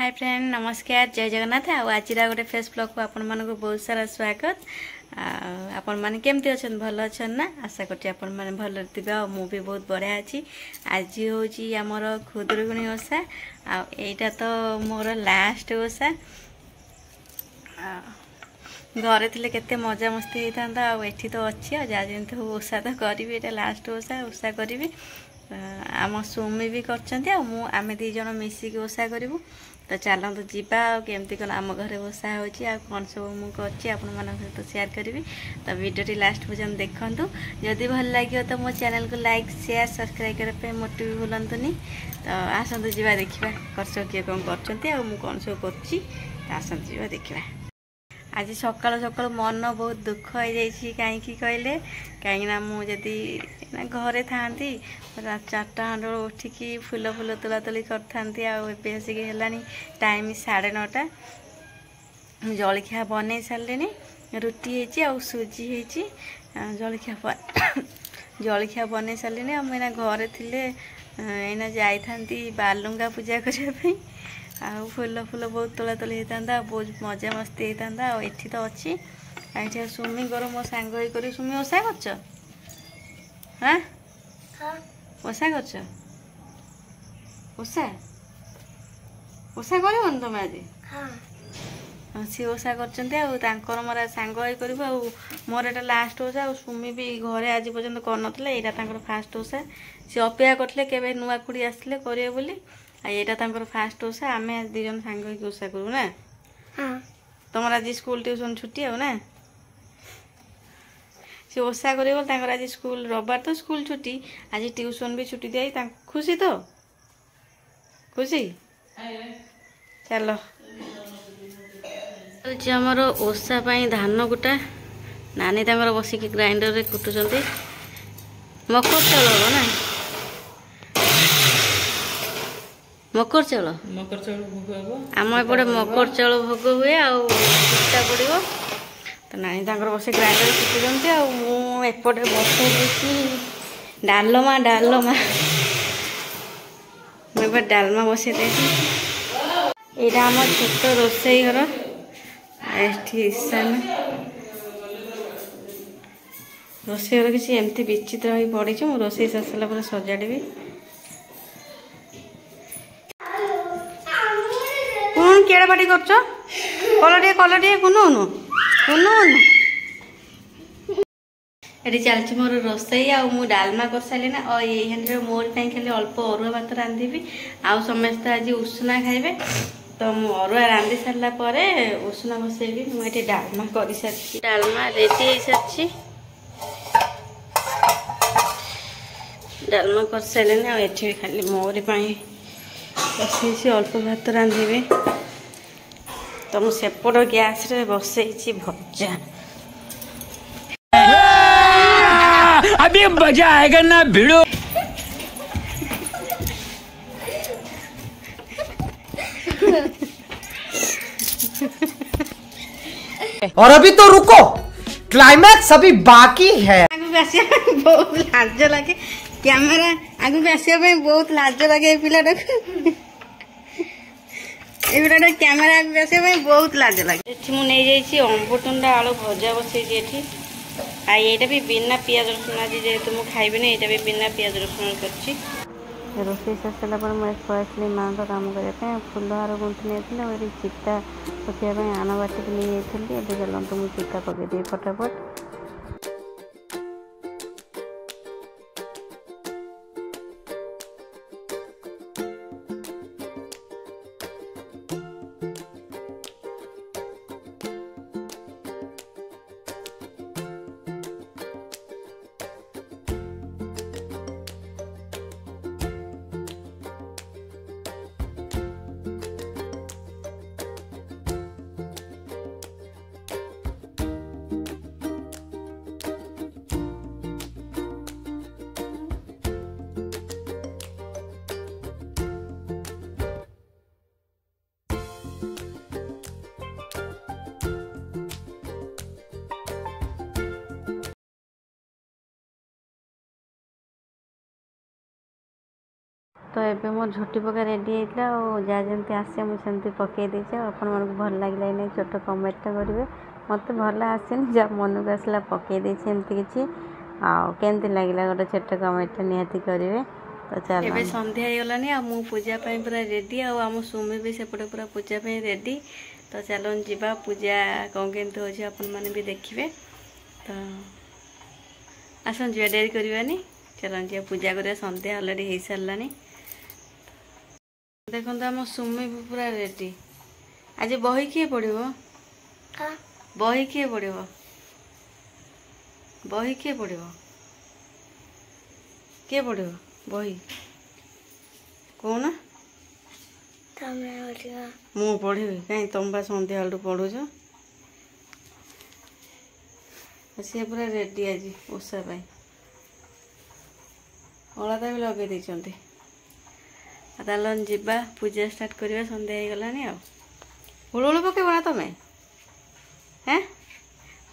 Hi friend नमस्कार जय जगन्नाथ आज गोटे फेस ब्लॉग को आपण मानक बहुत सारा स्वागत आपण माने केमती अछन भल अछन ना आशा करछि आपण माने भल थिबा मु भी बहुत बढ़िया अछि आज होची हमर खुदुरगुणी ओसा आ एटा तो मोर लास्ट ओसा घरे थिले केते मजा मस्ती होता एठी तो अच्छी जा जेंत ओसा तो करी एटा लास्ट ओसा ओसा करी आम सुमी भी करछन्ते आमे दी जण मिसिक ओसा करिवु तो चलते जीवा केमती कौन आम घर ओसा हो कौन सब मुझे आपण मान सहित शेयर करी तो वीडियो लास्ट पर्यटन देखूँ जदि भल लगे तो मो चैनल को लाइक शेयर सब्सक्राइब करने मोटे भी भूलतुनि तो आसतु जीवा देखा कर किए कौन कौन सब कर देखा आज सकाल सकाल मन बहुत दुख हो जाइए कहीं कहले कहीं मुझे घरे था चार्टा खंड उठिकी फूल फूल तोला तोली कर टाइम 9:30 जलखिया बन सारे रुटी हो सुजी हो जलखिया बन सारे मुझे घरे थे एना जाती बालुंगा पूजा करने आ फूल फूल बहुत तोला तोली होता बहुत मजा मस्ती होता एठी तो अच्छी ये सुमी कर मो सांग कर सुमी ओसा कर हाँ ओसा कर ओसा ओसा कर तुम आज सी ओसा कर मोर सांग कर मोर एटा लास्ट ओसा और सुमी भी घरे आज पर्यंत कर यहाँ फास्ट ओसा सी अपेक्षा करते केवे नुआ खुड़ी आसले करे बोली यहाँ फास्ट ओसा आम दी जन सांग ओसा करू ना तुम आज स्कूल ट्यूशन छुट्टी हो ना सी ओसा कर आज स्कूल रविवार तो स्कूल छुट्टी आज ट्यूशन भी छुट्टी दिया खुशी तो खुशी चलो आमर ओसा धान कुटा नानी बसिक ग्राइंडर रे कुटुंट मकर चाउल हम ना मकर चाउल भोग आम एपटे मकर चाउल भोग हुए आटा पड़ो तो नानी बस ग्राइंडर कुटुंट एपटे बस डालमा डालमा मुझे डालमा बसई यहाँ आम छोट रोसई घर ईशान रोसई घर किसी एमती विचित्र हो पड़ी मुझे रोसई सारा पर सजाड़ी कौन केड़ा पाटी कर कलर कुनु ये चलती मोर रोसई आउ डालमा कर सारे ना और ये मोर खाली अल्प अरुआ भात रांधि आउ समस्त आज उषुना खाइबे तो मु अरुआ रांधि सारा पर उषुना बसैबी मुझे डालमा कर सारी डालमा रेडी हो सारी डालमा कर सारे ना ये खाली मोर बसई अल्प भात रांधि तो मुझे सेपट गैस रे बसई भजा अभी मजा आएगा ना भिड़ो। और अभी तो रुको क्लाइमैक्स अभी बाकी है। बहुत लाज लगे कैमेरा आगु आसा बहुत लाज लगे पिलाटा कैमेरा आगे आसा बहुत लाज लगे मुझे अमृतंडा आलू भजा बसई ये भी बिना पियाज रसुण आज जेहेतु मुझे खाइबे ना ये भी बिना पियाज रसुण कर रोसई सारा पर मुझे पड़ी माँ का कम करने फुल हार गुंथी चिता पकाइबा आन बाटिक नहीं जाती चलते मुझे चिता पकईदी फटाफट तो ये मो झोटी पका रेडी होता और जहाँ जमी आसे मुझे पकई देचे आपण मन भल लगे नहीं छोट कमेंटा करेंगे मत भल आसेनि जहाँ मन को आसला पकई देचे एमती किसी आमती लगे गोटे छोट कमेंटा निहाती करेंगे। तो चल ए संध्या होगलानी आ मु पूजा पूरा रेडी आम सुमी भी सेपटे पूरा पूजा रेडी। तो चलो जीवा पूजा कौन केमती हो आपण मैंने भी देखिए। तो आसन जी डेरी करवानी चलो जी पूजा करिया संध्या अलरेडी हो सारानी। देखो आम सुमी भी पूरा रेडी। आज बही किए पढ़ो बही किए पढ़ो बही किए पढ़ो किए पढ़ो बही कौन मु पढ़ी कहीं तुम बा संध्या पढ़ुच सी पूरा रेडी आज ओषा अलता भी लगे देते ताल जीवा पूजा स्टार्ट करवा संध्या हो गलानी हुड़ हुड़ पकेब ना तुम्हें हैं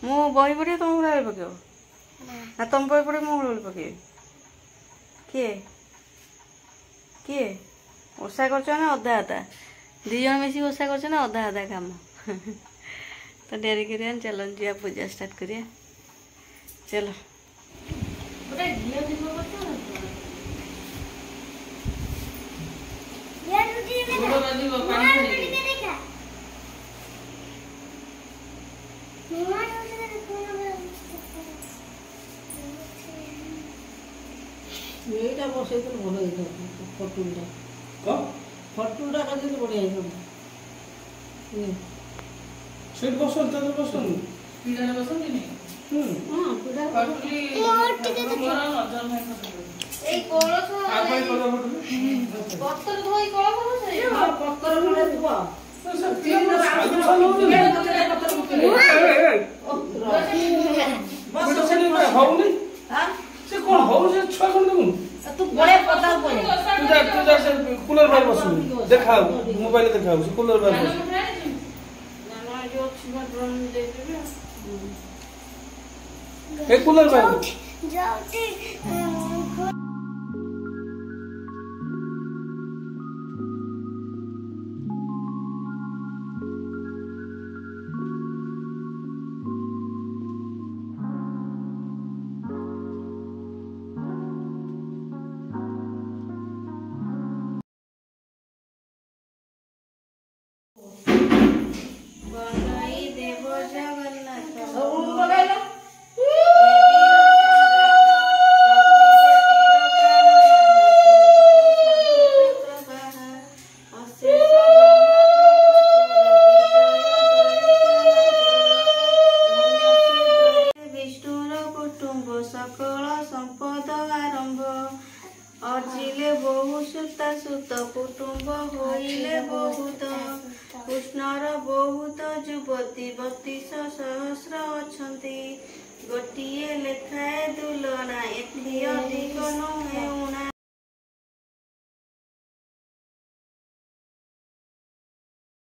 मु बही पढ़े तुम हुड़ हुड़ पकेब ना तुम बही पढ़े मु हुड़ हुड़ पकेबी किए किए ओषा कर अधा अधा दी जन मिसिक ओषा कर अधा अधा काम तो डेरी करिया चलो जी पूजा स्टार्ट करिया चलो এইটা বসাই তো ভালো হয়ে যাবে ফটুলটা ফটুলটা কাজে তো বড় হয়ে যাবে সেট বসন তাদের বসন পিড়ানে বসন দিনে হ্যাঁ পিড়া ফটুলি এই কলস আগে কথা বলতে পত্তর ধোই কলস আছে পত্তর ধরে ধোয়া সব তিন সাধু সাধু বস সেনি হউনি হ্যাঁ সে কোন হউ সে ছয় কোন দেখুন তু বড়ে পতা বড়ে তুই যা সে কুলার ভাই বসু দেখাও মোবাইলে দেখাও সে কুলার ভাই বসু নানা जो छिना ड्रोन दे देबे এ কুলার ভাই যাওতে अर्जिले बहु सुता सुत कुटुंब होइले बहुत कृष्णर बहुत युवती 32 सहस्र अछंती गोटिए लेखाए दुलना एथि अधिक नुहे